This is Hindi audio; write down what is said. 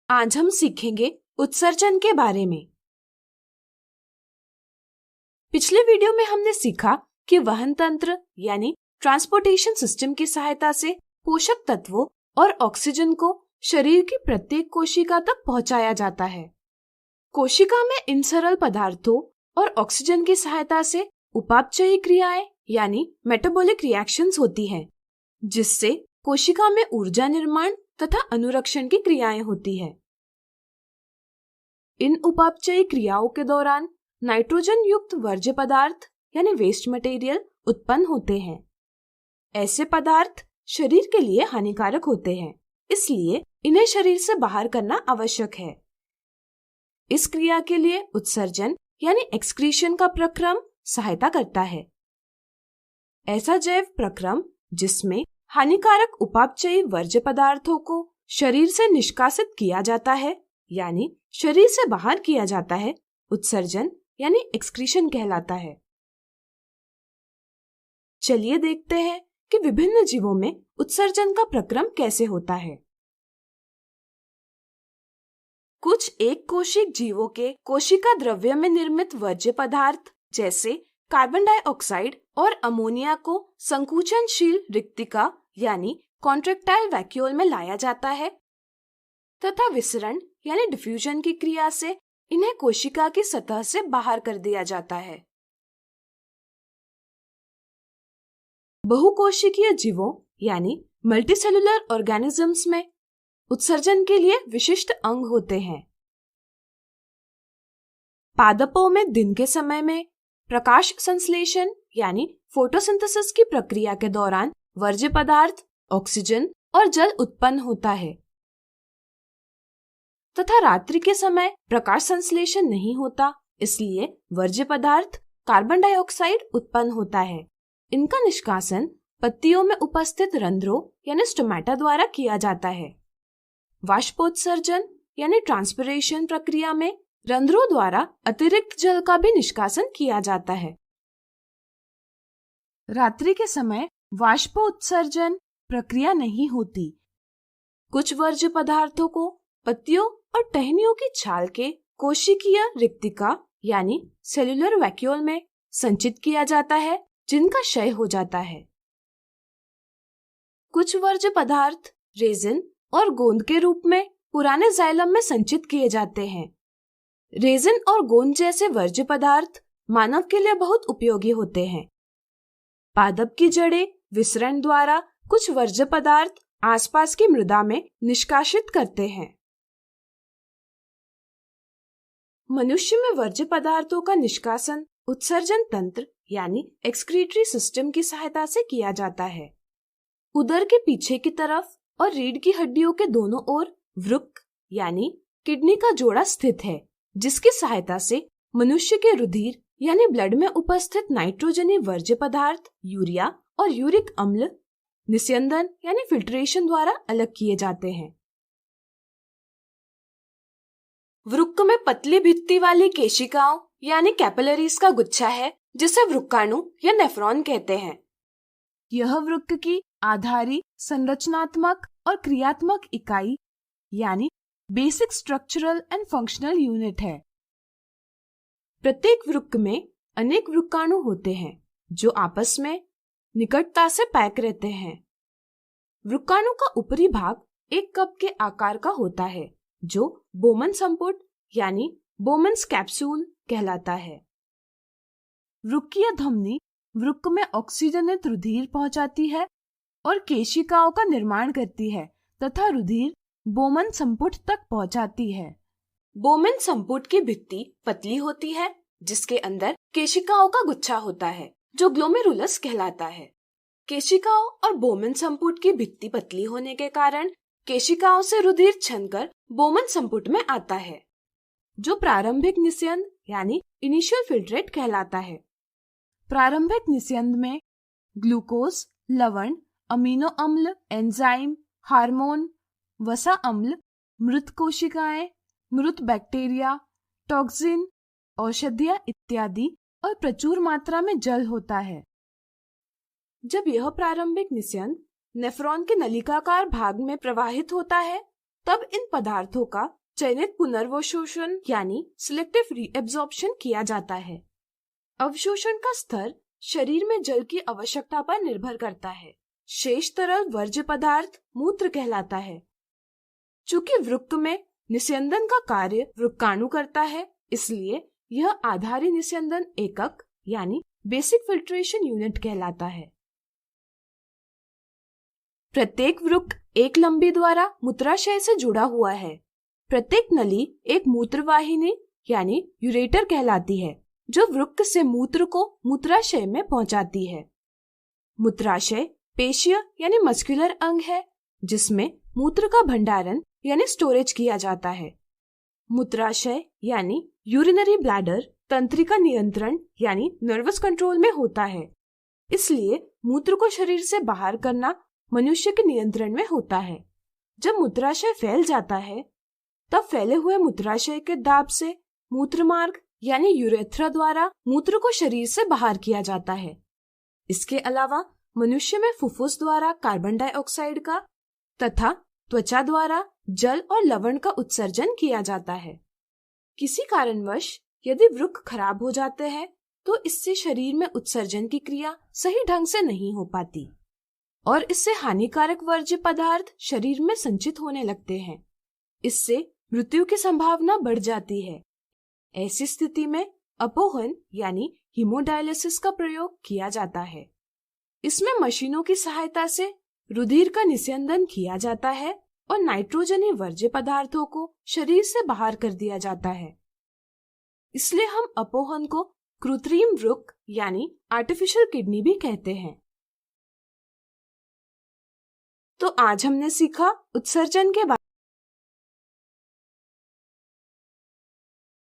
आज हम सीखेंगे उत्सर्जन के बारे में। पिछले वीडियो में हमने सीखा कि वहन तंत्र यानी ट्रांसपोर्टेशन सिस्टम की सहायता से पोषक तत्वों और ऑक्सीजन को शरीर की प्रत्येक कोशिका तक पहुंचाया जाता है। कोशिका में इन सरल पदार्थों और ऑक्सीजन की सहायता से उपापचयी क्रियाएं यानी मेटाबॉलिक रिएक्शंस होती हैं, जिससे कोशिका में ऊर्जा निर्माण तथा अनुरक्षण की क्रियाएं होती है। इन उपापचयी क्रियाओं के दौरान नाइट्रोजन युक्त वर्ज्य पदार्थ यानी वेस्ट मटेरियल उत्पन्न होते हैं। ऐसे पदार्थ शरीर के लिए हानिकारक होते हैं, इसलिए इन्हें शरीर से बाहर करना आवश्यक है। इस क्रिया के लिए उत्सर्जन यानी एक्सक्रीशन का प्रक्रम सहायता करता है। ऐसा जैव प्रक्रम जिसमें हानिकारक उपापचयी वर्ज्य पदार्थों को शरीर से निष्कासित किया जाता है यानी शरीर से बाहर किया जाता है, उत्सर्जन यानी एक्सक्रीशन कहलाता है। चलिए देखते हैं कि विभिन्न जीवों में उत्सर्जन का प्रक्रम कैसे होता है। कुछ एक कोशिक जीवों के कोशिका द्रव्य में निर्मित वर्ज्य पदार्थ जैसे कार्बन डाइऑक्साइड और अमोनिया को संकुचनशील रिक्तिका यानी कॉन्ट्रैक्टाइल वैक्यूल में लाया जाता है तथा विसरण यानी डिफ्यूजन की क्रिया से इन्हें कोशिका की सतह से बाहर कर दिया जाता है। बहुकोशिकीय जीवों यानी मल्टीसेलुलर ऑर्गेनिजम्स में उत्सर्जन के लिए विशिष्ट अंग होते हैं। पादपों में दिन के समय में प्रकाश संश्लेषण यानी फोटोसिंथेसिस की प्रक्रिया के दौरान वर्ज्य पदार्थ, ऑक्सीजन और जल उत्पन्न होता है तथा रात्रि के समय प्रकाश संश्लेषण नहीं होता, इसलिए वर्ज्य पदार्थ कार्बन डाइऑक्साइड उत्पन्न होता है। इनका निष्कासन पत्तियों में उपस्थित रंध्रों यानी स्टोमेटा द्वारा किया जाता है। वाष्पोत्सर्जन यानी ट्रांसपिरेशन प्रक्रिया में रंध्रों द्वारा अतिरिक्त जल का भी निष्कासन किया जाता है। रात्रि के समय वाष्पोत्सर्जन प्रक्रिया नहीं होती। कुछ वर्ज्य पदार्थों को पत्तियों और टहनियों की छाल के कोशिकीय रिक्तिका यानी सेल्यूलर वैक्यूल में संचित किया जाता है, जिनका क्षय हो जाता है। कुछ वर्ज्य पदार्थ रेजिन और गोंद के रूप में पुराने जाइलम में संचित किए जाते हैं। रेजिन और गोंद जैसे वर्ज्य पदार्थ मानव के लिए बहुत उपयोगी होते हैं। पादप की जड़ें विसरण द्वारा कुछ वर्ज्य पदार्थ आसपास की मृदा में निष्कासित करते हैं। मनुष्य में वर्ज्य पदार्थों का निष्कासन उत्सर्जन तंत्र यानी एक्सक्रीटरी सिस्टम की सहायता से किया जाता है। उदर के पीछे की तरफ और रीढ़ की हड्डियों के दोनों ओर वृक्क यानी किडनी का जोड़ा स्थित है, जिसकी सहायता से मनुष्य के रुधिर यानी ब्लड में उपस्थित नाइट्रोजनी वर्ज्य पदार्थ यूरिया और यूरिक अम्ल निस्यंदन यानी फिल्ट्रेशन द्वारा अलग किए जाते हैं। वृक्क में पतली भित्ति वाली केशिकाओं यानी कैपिलरीज का गुच्छा है, जिसे वृक्काणु या नेफ्रॉन कहते हैं। यह वृक्क की आधारी संरचनात्मक और क्रियात्मक इकाई यानी basic structural and functional unit है। प्रत्येक वृक्क में अनेक वृक्काणु होते हैं जो आपस में निकटता से पैक रहते हैं। वृक्काणु का ऊपरी भाग एक कप के आकार का होता है, जो बोमन संपुट यानी बोमन्स कैप्सूल कहलाता है। वृक्कीय धमनी वृक्क में ऑक्सीजनित रुधिर पहुंचाती है और केशिकाओं का निर्माण करती है तथा रुधिर बोमन संपुट तक पहुंचाती है। बोमन संपुट की भित्ति पतली होती है, जिसके अंदर केशिकाओं का गुच्छा होता है, जो ग्लोमेरुलस कहलाता है। केशिकाओं और बोमन संपुट की भित्ति पतली होने के कारण केशिकाओं से रुधिर छनकर बोमन संपुट में आता है, जो प्रारंभिक निस्यंद यानी इनिशियल फिल्ट्रेट कहलाता है। प्रारंभिक निस्यंद में ग्लूकोज, लवण, अमीनो अम्ल, एंजाइम, हार्मोन, वसा अम्ल, मृत कोशिकाएं, मृत बैक्टीरिया, टॉक्सिन, औषधियां इत्यादि और प्रचुर मात्रा में जल होता है। जब यह प्रारंभिक निस्यंद नेफ्रॉन के नलिकाकार भाग में प्रवाहित होता है, तब इन पदार्थों का चयनित पुनर्वशोषण यानी सिलेक्टिव रीएब्जॉर्प्शन किया जाता है। अवशोषण का स्तर शरीर में जल की आवश्यकता पर निर्भर करता है। शेष तरल वर्ज्य पदार्थ मूत्र कहलाता है। चूंकि वृक्क में निस्यंदन का कार्य वृक्काणु करता है, इसलिए यह आधारी निस्यंदन एकक यानी बेसिक फिल्ट्रेशन यूनिट कहलाता है। प्रत्येक वृक्क एक लंबी द्वारा मूत्राशय से जुड़ा हुआ है। प्रत्येक नली एक मूत्रवाहिनी यानी यूरेटर कहलाती है, जो वृक्क से मूत्र को मूत्राशय में पहुंचाती है। मूत्राशय पेशीय यानी मस्कुलर अंग है, जिसमें मूत्र का भंडारण यानी स्टोरेज किया जाता है। मूत्राशय यानी यूरिनरी ब्लैडर तंत्रिका नियंत्रण यानी नर्वस कंट्रोल में होता है, इसलिए मूत्र को शरीर से बाहर करना मनुष्य के नियंत्रण में होता है। जब मूत्राशय फैल जाता है, तब फैले हुए मूत्राशय के दाब से मूत्रमार्ग यानी यूरेथ्रा द्वारा मूत्र को शरीर से बाहर किया जाता है। इसके अलावा मनुष्य में फुफ्फुस द्वारा कार्बन डाइऑक्साइड का तथा त्वचा द्वारा जल और लवण का उत्सर्जन किया जाता है। किसी कारणवश यदि वृक्क खराब हो जाते हैं, तो इससे शरीर में उत्सर्जन की क्रिया सही ढंग से नहीं हो पाती और इससे हानिकारक वर्ज्य पदार्थ शरीर में संचित होने लगते हैं। इससे मृत्यु की संभावना बढ़ जाती है। ऐसी स्थिति में अपोहन यानी हीमोडायलिसिस का प्रयोग किया जाता है। इसमें मशीनों की सहायता से रुधिर का निस्यंदन किया जाता है और नाइट्रोजनी वर्ज्य पदार्थों को शरीर से बाहर कर दिया जाता है। इसलिए हम अपोहन को कृत्रिम वृक्क यानी आर्टिफिशियल किडनी भी कहते हैं। तो आज हमने सीखा उत्सर्जन के बारे में।